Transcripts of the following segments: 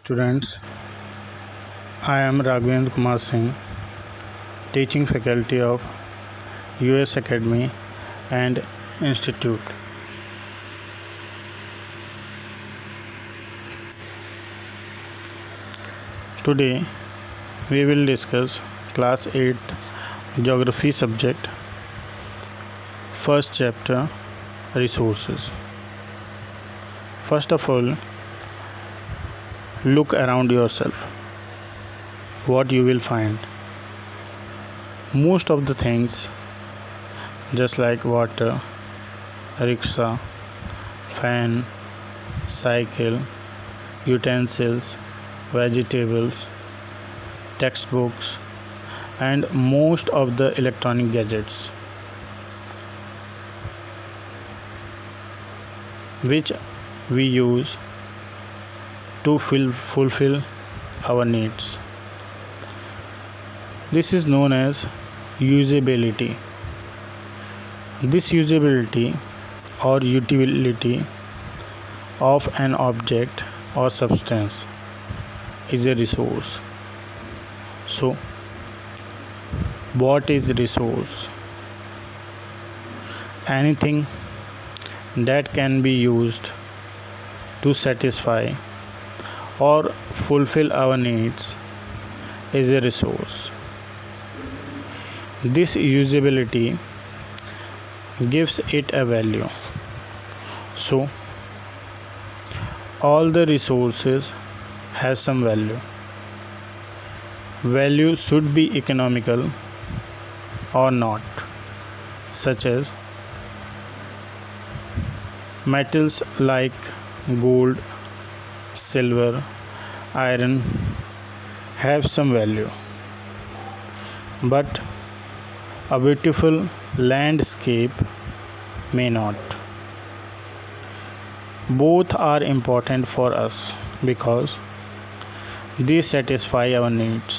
Students, I am Raghavendra Kumar Singh, teaching faculty of US Academy and Institute. Today we will discuss class 8 geography subject, first chapter, resources. First of all, look around yourself. What you will find? Most of the things, just like water, rickshaw, fan, cycle, utensils, vegetables, textbooks, and most of the electronic gadgets which we use to fulfill our needs. This is known as usability. This usability or utility of an object or substance is a resource. So, what is resource? Anything that can be used to satisfy or fulfill our needs is a resource. This usability gives it a value. So, all the resources has some value. Value should be economical or not, such as metals like gold, silver, iron have some value, but a beautiful landscape may not. Both are important for us because they satisfy our needs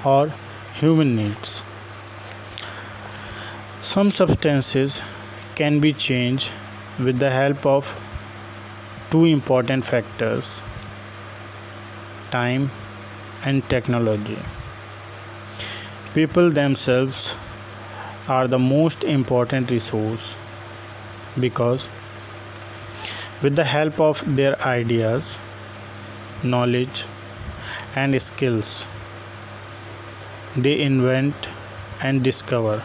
or human needs. Some substances can be changed with the help of two important factors: time and technology. People themselves are the most important resource because with the help of their ideas, knowledge, and skills, they invent and discover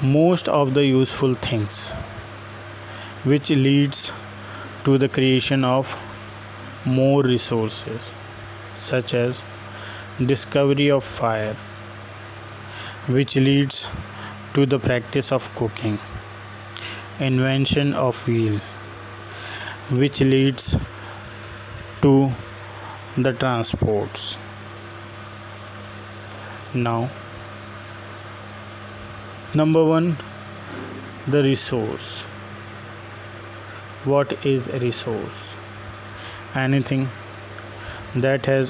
most of the useful things, which leads to the creation of more resources, such as discovery of fire, which leads to the practice of cooking, invention of wheel, which leads to the transports. Now, number one, the resource. What is a resource? Anything that has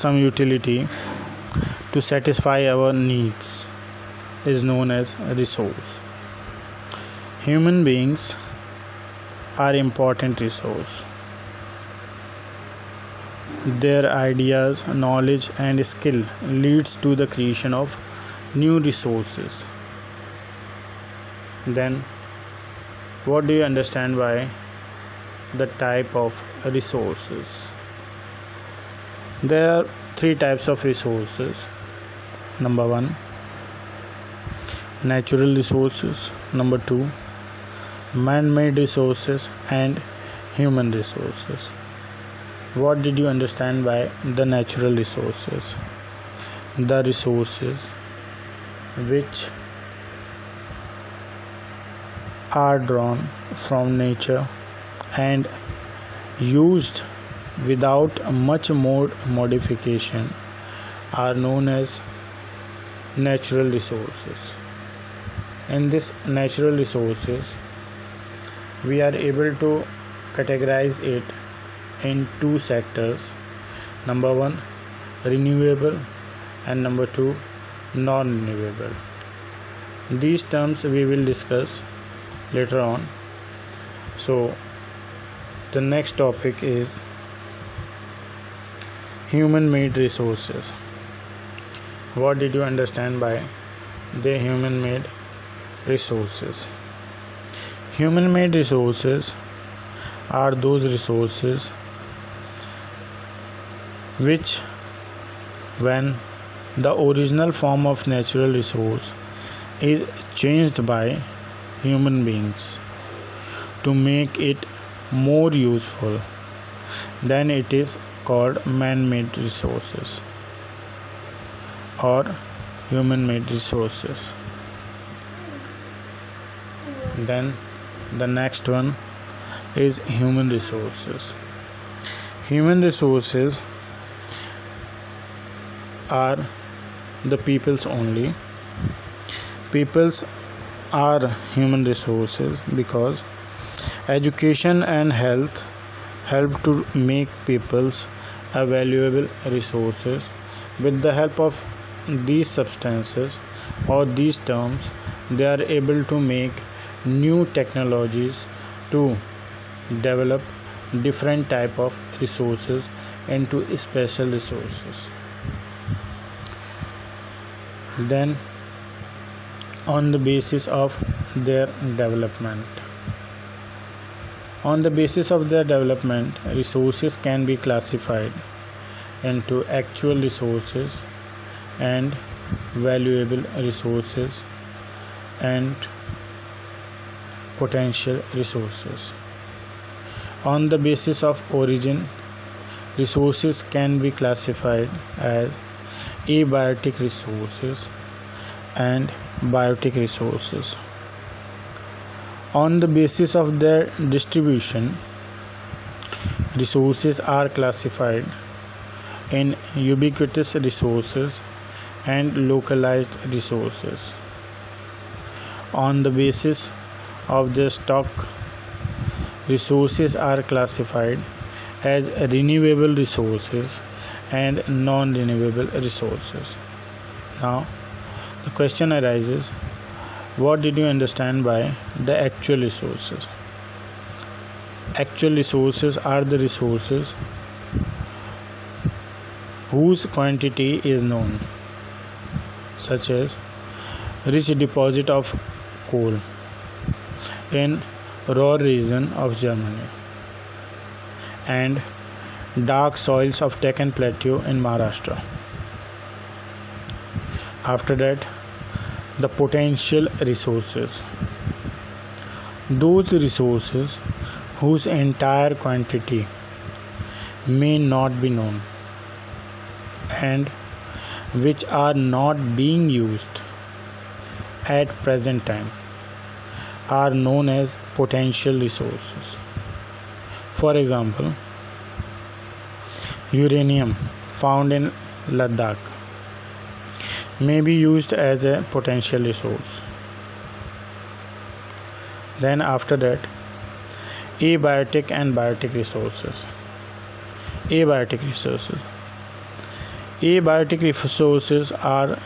some utility to satisfy our needs is known as a resource. Human beings are important resource. Their ideas, knowledge, and skill leads to the creation of new resources. Then, what do you understand by the type of resources? There are three types of resources. Number one, natural resources. Number two, man-made resources, and human resources. What did you understand by the natural resources? The resources which are drawn from nature and used without much more modification are known as natural resources. In this natural resources, we are able to categorize it in two sectors. Number one, renewable, and number two, non-renewable. These terms we will discuss later on. So the next topic is human-made resources. What did you understand by the human-made resources? Human-made resources are those resources which, when the original form of natural resource is changed by human beings to make it more useful, then it is called man-made resources or human-made resources. Then the next one is human resources. Human resources are the people's only. People's are human resources because education and health help to make people's a valuable resources. With the help of these substances or these terms, they are able to make new technologies to develop different type of resources into special resources. Then on the basis of their development, resources can be classified into actual resources and valuable resources and potential resources. On the basis of origin, resources can be classified as abiotic resources and biotic resources. On the basis of their distribution, resources are classified in ubiquitous resources and localized resources. On the basis of their stock, resources are classified as renewable resources and non-renewable resources. Now, the question arises, what did you understand by the actual resources? Actual resources are the resources whose quantity is known, such as rich deposit of coal in Ruhr region of Germany and dark soils of Deccan Plateau in Maharashtra. After that, the potential resources. Those resources whose entire quantity may not be known and which are not being used at present time are known as potential resources. For example, uranium found in Ladakh may be used as a potential resource. Then after that, abiotic and biotic resources. Abiotic resources. Abiotic resources are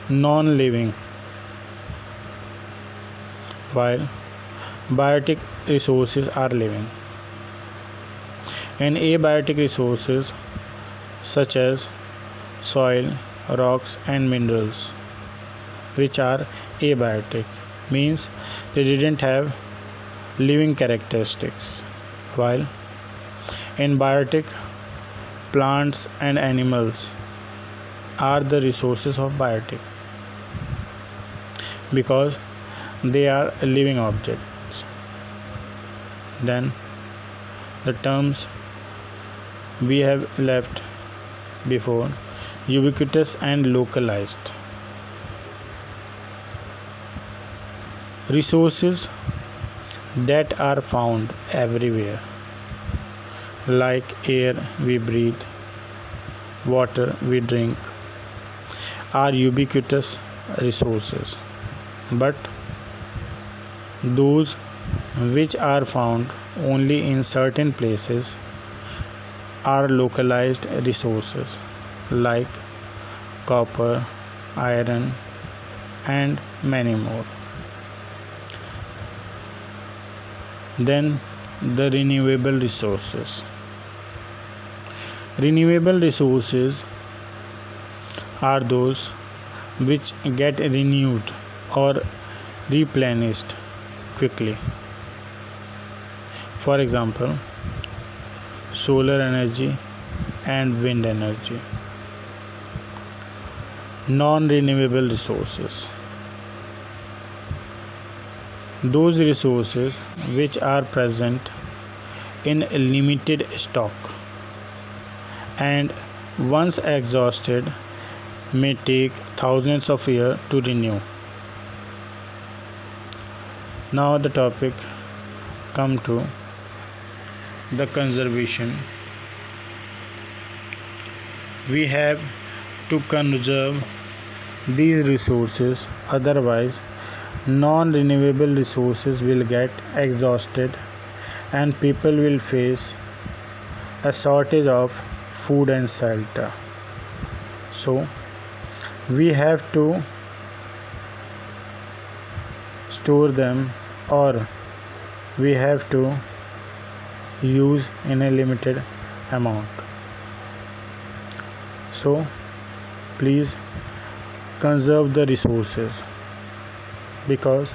non-living, while biotic resources are living. In abiotic resources such as soil, rocks and minerals, which are abiotic, means they didn't have living characteristics, while in biotic, plants and animals are the resources of biotic because they are living objects. Then the terms we have left before, ubiquitous and localized. Resources that are found everywhere, like air we breathe, water we drink, are ubiquitous resources, but those which are found only in certain places are localized resources, like copper, iron, and many more. Then the renewable resources. Renewable resources are those which get renewed or replenished quickly. For example, solar energy and wind energy. Non-renewable resources. Those resources which are present in limited stock and once exhausted may take thousands of years to renew. Now the topic come to the conservation. We have to conserve these resources, otherwise non-renewable resources will get exhausted and people will face a shortage of food and shelter. So we have to store them, or we have to use in a limited amount. So please conserve the resources, because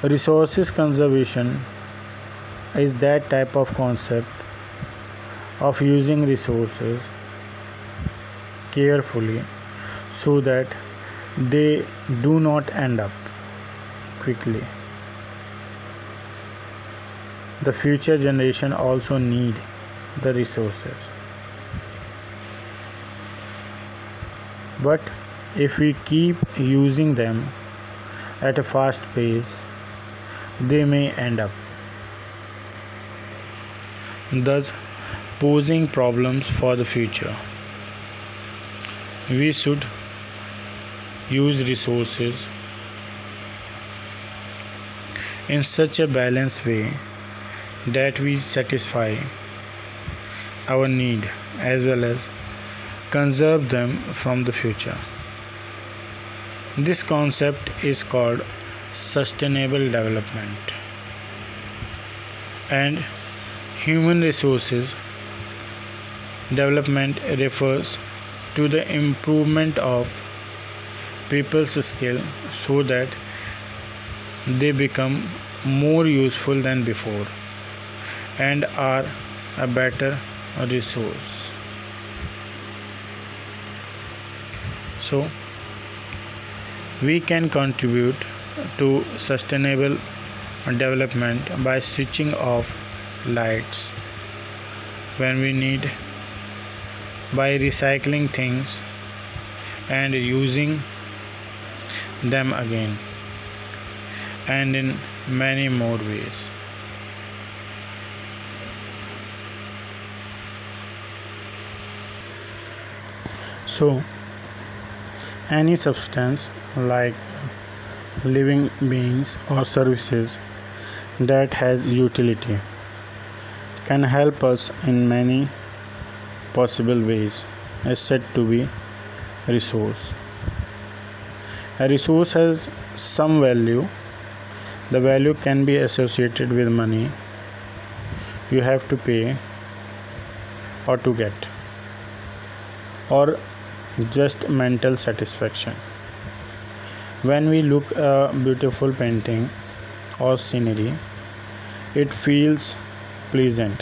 resources conservation is that type of concept of using resources carefully so that they do not end up quickly. The future generation also need the resources. But if we keep using them at a fast pace, they may end up, thus posing problems for the future. We should use resources in such a balanced way that we satisfy our need as well as conserve them from the future. This concept is called sustainable development, and human resources development refers to the improvement of people's skill so that they become more useful than before and are a better resource. So we can contribute to sustainable development by switching off lights when we need, by recycling things and using them again, and in many more ways. So any substance like living beings or services that has utility can help us in many possible ways is said to be resource. A resource has some value. The value can be associated with money you have to pay or to get, or just mental satisfaction. When we look a beautiful painting or scenery, it feels pleasant.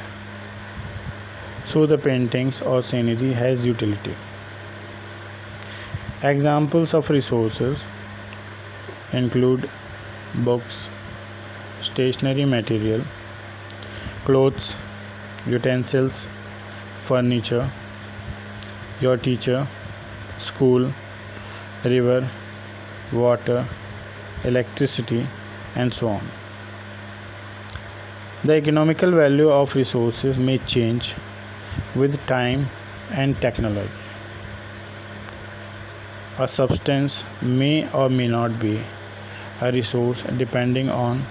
So the paintings or scenery has utility. Examples of resources include books, stationery material, clothes, utensils, furniture, your teacher, school, river, water, electricity, and so on. The economical value of resources may change with time and technology. A substance may or may not be a resource depending on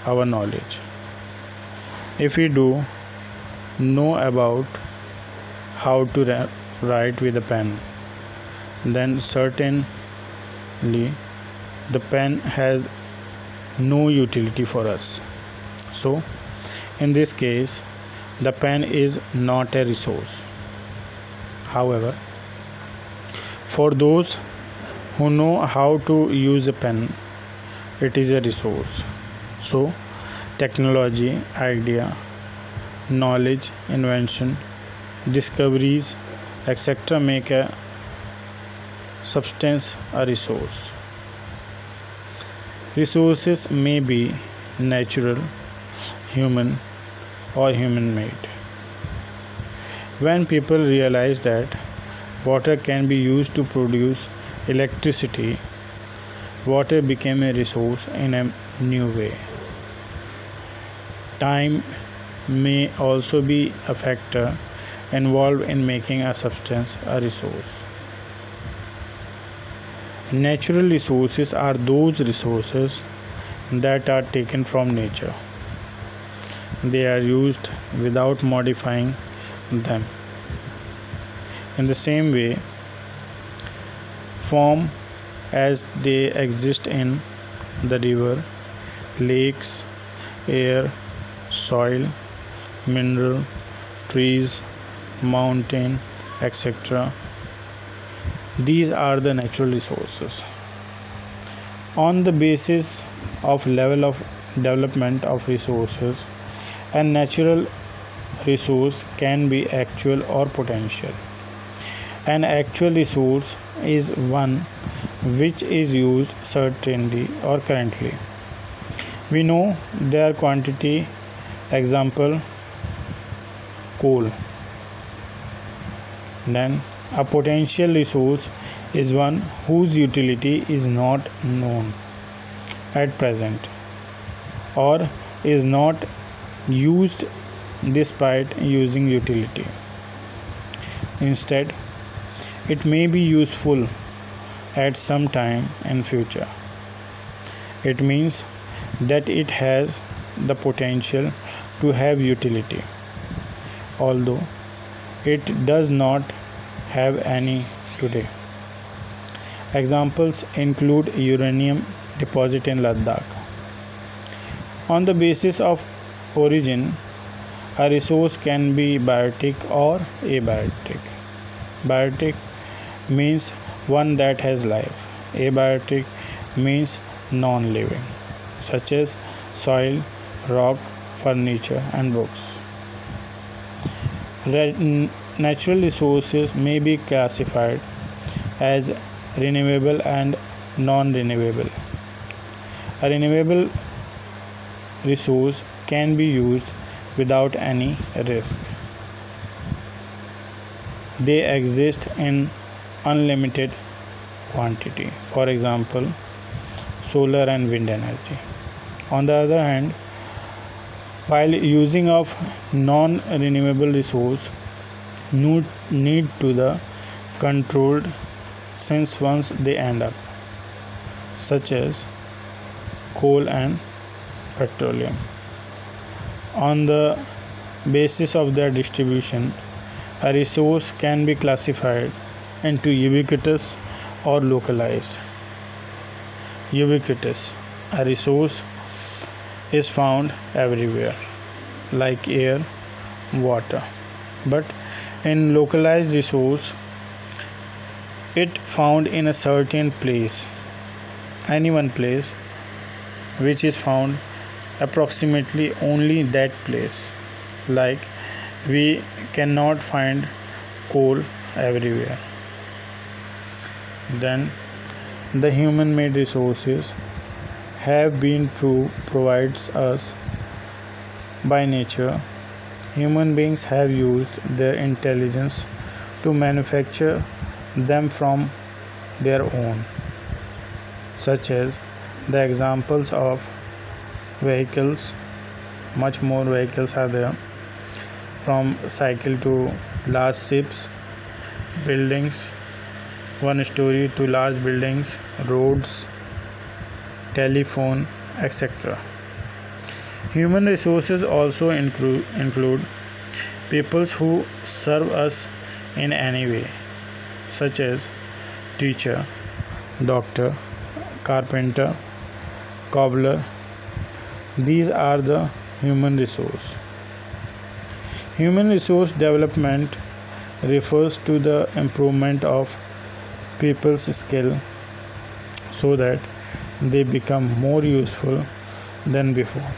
our knowledge. If we do know about how to write with a pen, then certainly the pen has no utility for us. So in this case, the pen is not a resource. However, for those who know how to use a pen, it is a resource. So, technology, idea, knowledge, invention, discoveries, etc. make a substance a resource. Resources may be natural, human, or human made. When people realize that water can be used to produce electricity, water became a resource in a new way. Time may also be a factor involved in making a substance a resource. Natural resources are those resources that are taken from nature. They are used without modifying them. In the same way, form as they exist in the river, lakes, air, soil, mineral, trees, mountain, etc. These are the natural resources. On the basis of level of development of resources, a natural resource can be actual or potential. An actual resource is one which is used certainly or currently. We know their quantity, example coal. Then a potential resource is one whose utility is not known at present or is not used despite using utility. Instead, it may be useful at some time in future. It means that it has the potential to have utility, although it does not have any today. Examples include uranium deposit in Ladakh. On the basis of origin, a resource can be biotic or abiotic. Biotic means one that has life. Abiotic means non-living, such as soil, rock, furniture, and books. Natural resources may be classified as renewable and non-renewable. A renewable resource can be used without any risk. They exist in unlimited quantity, for example, solar and wind energy. On the other hand, while using of non-renewable resource need to the controlled since once they end up, such as coal and petroleum. On the basis of their distribution, a resource can be classified into ubiquitous or localized. Ubiquitous, a resource is found everywhere, like air, water. But in localized resource, it found in a certain place, any one place, which is found approximately only that place. Like we cannot find coal everywhere. Then the human-made resources have been provides us by nature. Human beings have used their intelligence to manufacture them from their own, such as the examples of vehicles. Much more vehicles are there, from cycle to large ships, buildings, one story to large buildings, roads, telephone, etc. Human resources also include people who serve us in any way, such as teacher, doctor, carpenter, cobbler. These are the human resource. Human resource development refers to the improvement of people's skill so that they become more useful than before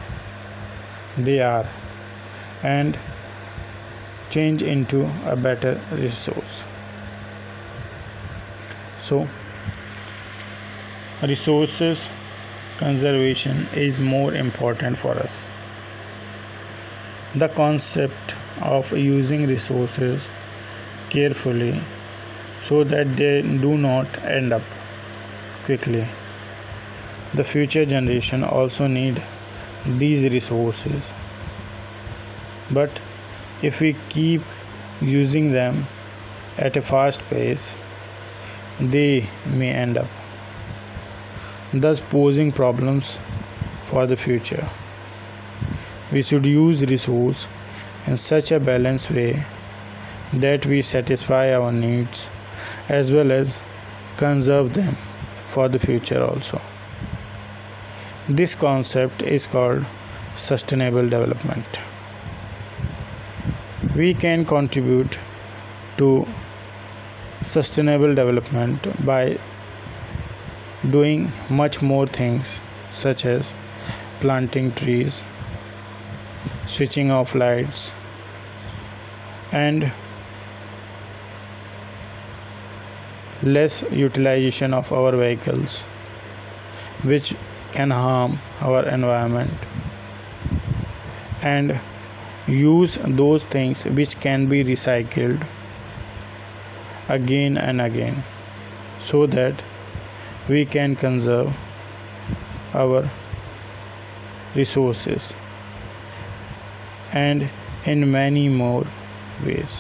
they are and change into a better resource. So, resources conservation is more important for us. The concept of using resources carefully so that they do not end up quickly. The future generation also need these resources, but if we keep using them at a fast pace, they may end up thus posing problems for the future. We should use resources in such a balanced way that we satisfy our needs as well as conserve them for the future also. This concept is called sustainable development. We can contribute to sustainable development by doing much more things such as planting trees, switching off lights, and less utilization of our vehicles, which can harm our environment, and use those things which can be recycled again and again so that we can conserve our resources and in many more ways.